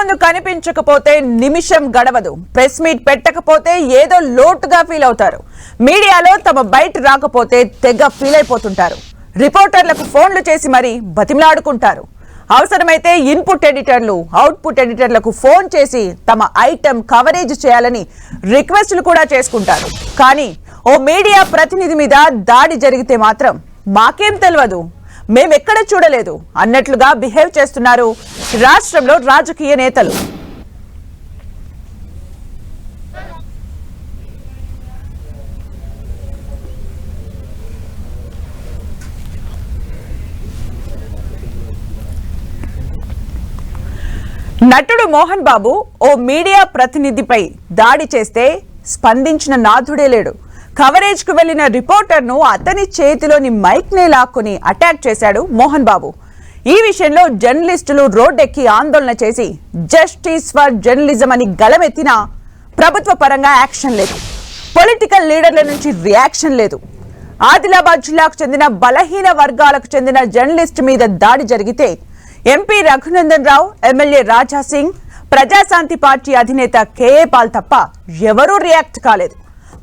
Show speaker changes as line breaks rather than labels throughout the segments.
ముందు కనిపించకపోతే నిమిషం గడవదు. ప్రెస్ మీట్ పెట్టకపోతే ఏదో లోటుగా ఫీల్ అవుతారు. మీడియాలో తమ బయట రాకపోతే తెగ ఫీల్ అయిపోతుంటారు. రిపోర్టర్లకు ఫోన్లు చేసి మరీ బతిమలాడుకుంటారు. అవసరమైతే ఇన్పుట్ ఎడిటర్లు, అవుట్పుట్ ఎడిటర్లకు ఫోన్ చేసి తమ ఐటెం కవరేజ్ చేయాలని రిక్వెస్టులు కూడా చేసుకుంటారు. కానీ ఓ మీడియా ప్రతినిధి మీద దాడి జరిగితే మాత్రం మాకేం తెలియదు, మేమెక్కడ చూడలేదు అన్నట్లుగా బిహేవ్ చేస్తున్నారు రాష్ట్రంలో రాజకీయ నేతలు. నటుడు మోహన్ బాబు ఓ మీడియా ప్రతినిధిపై దాడి చేస్తే స్పందించిన నాథుడే లేడు. కవరేజ్ కు వెళ్లిన రిపోర్టర్ ను అతని చేతిలోని మైక్ నే లాక్కుని అటాక్ చేశాడు మోహన్ బాబు. ఈ విషయంలో జర్నలిస్టులు రోడ్డెక్కి ఆందోళన చేసి జస్టిస్ ఫర్ జర్నలిజం అని గలమెత్తినా ప్రభుత్వ పరంగా యాక్షన్ లేదు. పొలిటికల్ లీడర్ల నుంచి రియాక్షన్ లేదు. ఆదిలాబాద్ జిల్లాకు చెందిన బలహీన వర్గాలకు చెందిన జర్నలిస్ట్ మీద దాడి జరిగితే MP Raghunandan Rao, MLA Raja Singh, Praja Shanti party అధినేత కేఏ పాల్ తప్ప ఎవరూ రియాక్ట్ కాలేదు.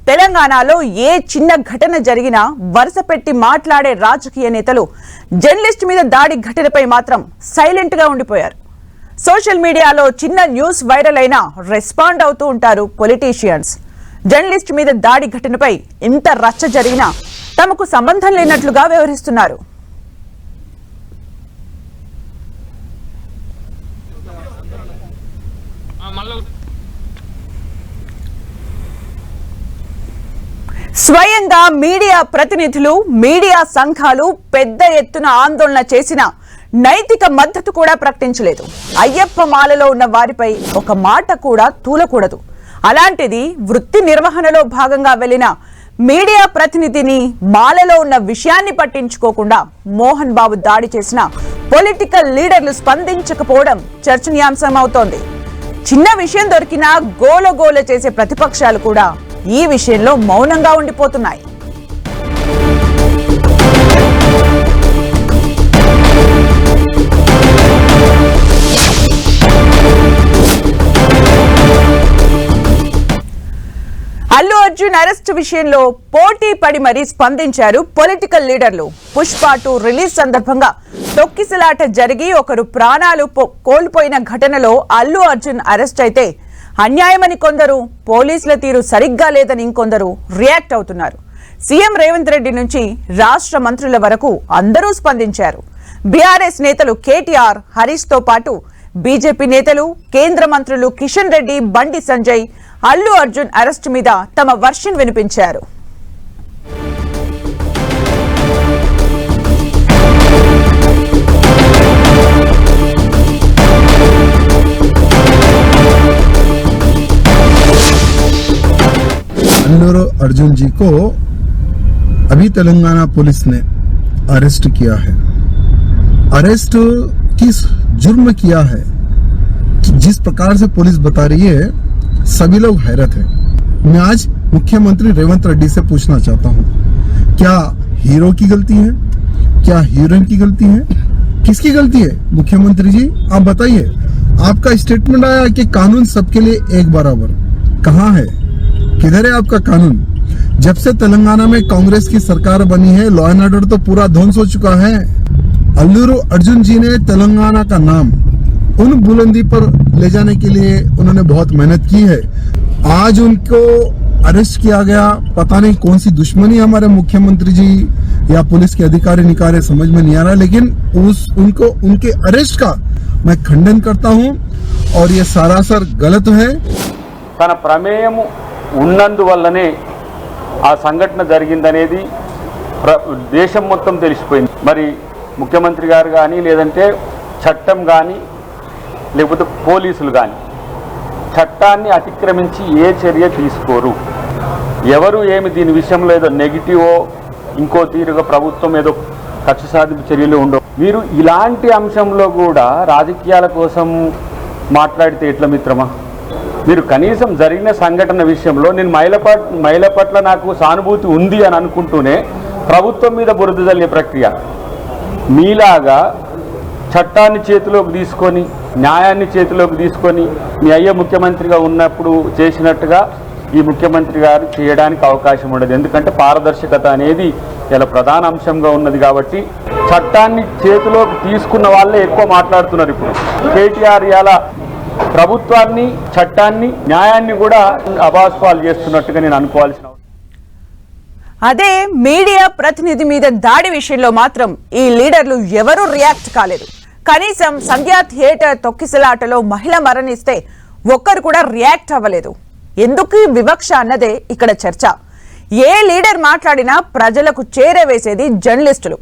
తెలంగాణలో ఏ చిన్న ఘటన జరిగినా వరుస పెట్టి మాట్లాడే రాజకీయ నేతలు జర్నలిస్ట్ మీద దాడి ఘటనపై మాత్రం సైలెంట్ గా ఉండిపోయారు. సోషల్ మీడియాలో చిన్న న్యూస్ వైరల్ అయినా రెస్పాండ్ అవుతూ ఉంటారు పొలిటీషియన్స్. జర్నలిస్ట్ మీద దాడి ఘటనపై ఇంత రచ్చ జరిగినా తమకు సంబంధం లేనట్లుగా వ్యవహరిస్తున్నారు. స్వయంగా మీడియా ప్రతినిధులు, మీడియా సంఘాలు పెద్ద ఎత్తున ఆందోళన చేసిన నైతిక మద్దతు కూడా ప్రకటించలేదు. అయ్యప్ప మాలలో ఉన్న వారిపై ఒక మాట కూడా తూలకూడదు. అలాంటిది వృత్తి నిర్వహణలో భాగంగా వెళ్లిన మీడియా ప్రతినిధిని మాలలో ఉన్న విషయాన్ని పట్టించుకోకుండా మోహన్ బాబు దాడి చేసిన పొలిటికల్ లీడర్లు స్పందించకపోవడం చర్చనీయాంశం అవుతోంది. చిన్న విషయం దొరికినా గోలగోల చేసే ప్రతిపక్షాలు కూడా ఈ విషయంలో మౌనంగా ఉండిపోతున్నాయి. అల్లు అర్జున్ అరెస్ట్ విషయంలో పోటీ పడి మరీ స్పందించారు పొలిటికల్ లీడర్లు. పుష్ప 2 రిలీజ్ సందర్భంగా తొక్కిసలాట జరిగి ఒకరు ప్రాణాలు కోల్పోయిన ఘటనలో అల్లు అర్జున్ అరెస్ట్ అయితే అన్యాయమని కొందరు, పోలీసుల తీరు సరిగ్గా లేదని ఇంకొందరు రియాక్ట్ అవుతున్నారు. సీఎం రేవంత్ రెడ్డి నుంచి రాష్ట్ర మంత్రుల వరకు అందరూ స్పందించారు. బీఆర్ఎస్ నేతలు కేటీఆర్, హరీష్ తో పాటు బీజేపీ నేతలు, కేంద్ర మంత్రులు కిషన్ రెడ్డి, బండి సంజయ్ అల్లు అర్జున్ అరెస్ట్ మీద తమ వర్షన్ వినిపించారు.
अल्लू अर्जुन जी को अभी तेलंगाना पुलिस ने अरेस्ट किया है। अरेस्ट किस जुर्म किया है, जिस प्रकार से पुलिस बता रही है, सभी लोग हैरत है। मैं आज मुख्यमंत्री रेवंत रेड्डी से पूछना चाहता हूँ, क्या हीरो की गलती है, क्या हीरोइन की गलती है, किसकी गलती है? मुख्यमंत्री जी आप बताइए। आपका स्टेटमेंट आया कि कानून सबके लिए एक बराबर, कहाँ है, किधर है आपका कानून? जब से तेलंगाना में कांग्रेस की सरकार बनी है, लॉ एंड ऑर्डर तो पूरा ध्वंस हो चुका है। अल्लू अर्जुन जी ने तेलंगाना का नाम उन बुलंदी पर ले जाने के लिए उन्होंने बहुत मेहनत की है। आज उनको अरेस्ट किया गया, पता नहीं कौन सी दुश्मनी हमारे मुख्यमंत्री जी या पुलिस के अधिकारी निकारे समझ में नहीं आ रहा, लेकिन उनको उनके अरेस्ट का मैं खंडन करता हूँ और ये सरासर गलत है।
తన ప్రమేయం ఉన్నందువల్లనే ఆ సంఘటన జరిగిందనేది దేశం మొత్తం తెలిసిపోయింది. మరి ముఖ్యమంత్రి గారు కానీ, లేదంటే చట్టం కానీ, లేకపోతే పోలీసులు కానీ చట్టాన్ని అతిక్రమించి ఏ చర్య తీసుకోరు. ఎవరు ఏమి దీని విషయంలో ఏదో నెగిటివో ఇంకో తీరుగా ప్రభుత్వం ఏదో కక్ష సాధింపు చర్యలు ఉండవు. మీరు ఇలాంటి అంశంలో కూడా రాజకీయాల కోసం మాట్లాడితే ఎట్లా మిత్రమా? మీరు కనీసం జరిగిన సంఘటన విషయంలో నేను మహిళ పట్ల నాకు సానుభూతి ఉంది అని అనుకుంటూనే ప్రభుత్వం మీద బురద జల్లే ప్రక్రియ. మీలాగా చట్టాన్ని చేతిలోకి తీసుకొని న్యాయాన్ని చేతిలోకి తీసుకొని మీ అయ్య ముఖ్యమంత్రిగా ఉన్నప్పుడు చేసినట్టుగా ఈ ముఖ్యమంత్రి గారు చేయడానికి అవకాశం ఉండదు. ఎందుకంటే పారదర్శకత అనేది ఇలా ప్రధాన అంశంగా ఉన్నది. కాబట్టి చట్టాన్ని చేతిలోకి తీసుకున్న వాళ్ళే ఎక్కువ మాట్లాడుతున్నారు. ఇప్పుడు కేటీఆర్ ఇలా ప్రభుత్వాన్ని, చట్టాన్ని, న్యాయాన్ని కూడా అబాస్పాలు చేస్తున్నట్టుగా నేను అనుకోవాల్సిన.
అదే మీడియా ప్రతినిధి మీద దాడి విషయంలో మాత్రం ఈ లీడర్లు ఎవరూ రియాక్ట్ కాలేదు. కనీసం సంధ్యా థియేటర్ తొక్కిసలాటలో మహిళ మరణిస్తే ఒక్కరు కూడా రియాక్ట్ అవ్వలేదు. ఎందుకు వివక్ష అన్నదే ఇక్కడ చర్చ. ఏ లీడర్ మాట్లాడినా ప్రజలకు చేరవేసేది జర్నలిస్టులు.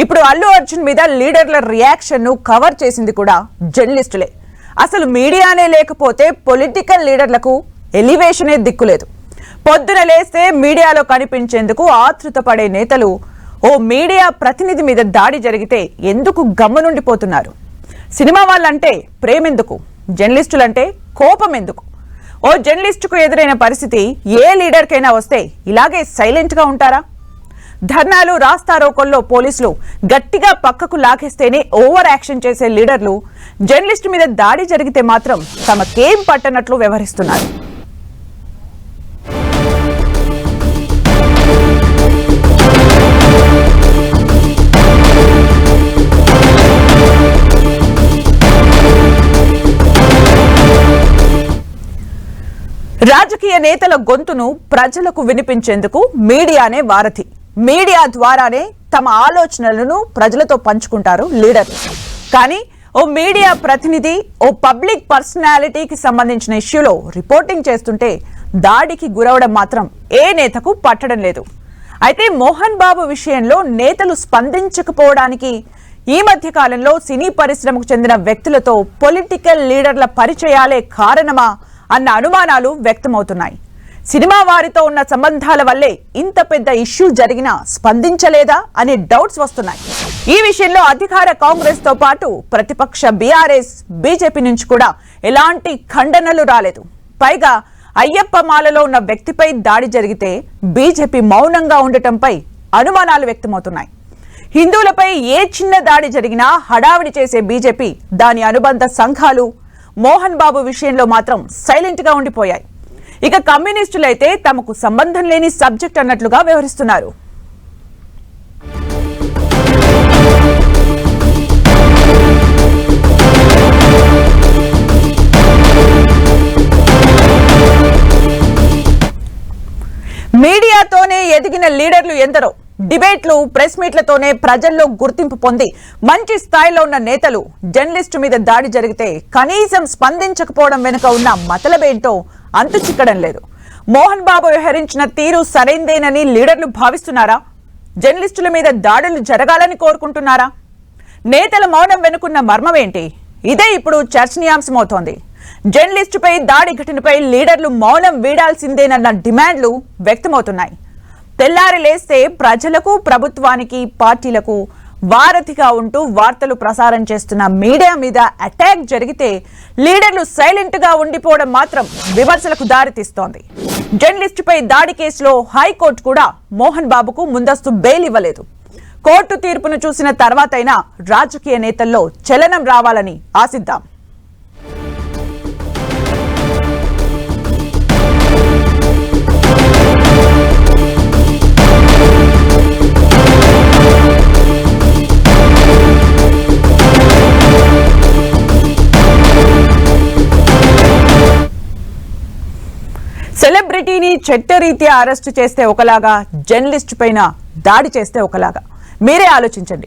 ఇప్పుడు అల్లు అర్జున్ మీద లీడర్ల రియాక్షన్ ను కవర్ చేసింది కూడా జర్నలిస్టులే. అసలు మీడియానే లేకపోతే పొలిటికల్ లీడర్లకు ఎలివేషనే దిక్కులేదు. పొద్దున లేస్తే మీడియాలో కనిపించేందుకు ఆతృత పడే నేతలు ఓ మీడియా ప్రతినిధి మీద దాడి జరిగితే ఎందుకు గమ్మునుండిపోతున్నారు? సినిమా వాళ్ళంటే ప్రేమెందుకు, జర్నలిస్టులంటే కోపం ఎందుకు? ఓ జర్నలిస్టుకు ఎదురైన పరిస్థితి ఏ లీడర్కైనా వస్తే ఇలాగే సైలెంట్గా ఉంటారా? ధర్నాలు, రాస్తారోకోల్లో పోలీసులు గట్టిగా పక్కకు లాగేస్తేనే ఓవర్ యాక్షన్ చేసే లీడర్లు జర్నలిస్టు మీద దాడి జరిగితే మాత్రం తమకేం పట్టనట్లు వ్యవహరిస్తున్నారు. రాజకీయ నేతల గొంతును ప్రజలకు వినిపించేందుకు మీడియానే వారధి. మీడియా ద్వారానే తమ ఆలోచనలను ప్రజలతో పంచుకుంటారు లీడర్లు. కానీ ఓ మీడియా ప్రతినిధి ఓ పబ్లిక్ పర్సనాలిటీకి సంబంధించిన ఇష్యూలో రిపోర్టింగ్ చేస్తుంటే దాడికి గురవడం మాత్రం ఏ నేతకు పట్టడం లేదు. అయితే మోహన్ బాబు విషయంలో నేతలు స్పందించకపోవడానికి ఈ మధ్య కాలంలో సినీ పరిశ్రమకు చెందిన వ్యక్తులతో పొలిటికల్ లీడర్ల పరిచయాలే కారణమా అన్న అనుమానాలు వ్యక్తమవుతున్నాయి. సినిమా వారితో ఉన్న సంబంధాల వల్లే ఇంత పెద్ద ఇష్యూ జరిగినా స్పందించలేదా అనే డౌట్స్ వస్తున్నాయి. ఈ విషయంలో అధికార కాంగ్రెస్ తో పాటు ప్రతిపక్ష బీఆర్ఎస్, బీజేపీ నుంచి కూడా ఎలాంటి ఖండనలు రాలేదు. పైగా అయ్యప్ప మాలలో ఉన్న వ్యక్తిపై దాడి జరిగితే బీజేపీ మౌనంగా ఉండటంపై అనుమానాలు వ్యక్తమవుతున్నాయి. హిందువులపై ఏ చిన్న దాడి జరిగినా హడావిడి చేసే బీజేపీ, దాని అనుబంధ సంఘాలు మోహన్ బాబు విషయంలో మాత్రం సైలెంట్ గా ఉండిపోయాయి. ఇక కమ్యూనిస్టులైతే తమకు సంబంధం లేని సబ్జెక్ట్ అన్నట్లుగా వ్యవహరిస్తున్నారు. మీడియాతోనే ఎదిగిన లీడర్లు ఎందరో, డిబేట్లు, ప్రెస్ మీట్లతోనే ప్రజల్లో గుర్తింపు పొంది మంచి స్థాయిలో ఉన్న నేతలు జర్నలిస్టు మీద దాడి జరిగితే కనీసం స్పందించకపోవడం వెనుక ఉన్న మతలబేంటో అంతు చిక్కడం లేదు. మోహన్ బాబు వ్యవహరించిన తీరు సరైందేనని లీడర్లు భావిస్తున్నారా? జర్నలిస్టుల మీద దాడులు జరగాలని కోరుకుంటున్నారా? నేతల మౌనం వెనుకున్న మర్మమేంటి? ఇదే ఇప్పుడు చర్చనీయాంశమవుతోంది. జర్నలిస్టుపై దాడి ఘటనపై లీడర్లు మౌనం వీడాల్సిందేనన్న డిమాండ్లు వ్యక్తమవుతున్నాయి. తెల్లారి లేస్తే ప్రజలకు, ప్రభుత్వానికి, పార్టీలకు వారధిగా ఉంటూ వార్తలు ప్రసారం చేస్తున్న మీడియా మీద అటాక్ జరిగితే లీడర్లు సైలెంట్ గా ఉండిపోవడం మాత్రం విమర్శలకు దారితీస్తోంది. జర్నలిస్టుపై దాడి కేసులో హైకోర్టు కూడా మోహన్ బాబుకు ముందస్తు బెయిల్ ఇవ్వలేదు. కోర్టు తీర్పును చూసిన తర్వాతైనా రాజకీయ నేతల్లో చలనం రావాలని ఆశిద్దాం. సెలబ్రిటీని చట్టరీత్యా అరెస్టు చేస్తే ఒకలాగా, జర్నలిస్టు పైన దాడి చేస్తే ఒకలాగా. మీరే ఆలోచించండి.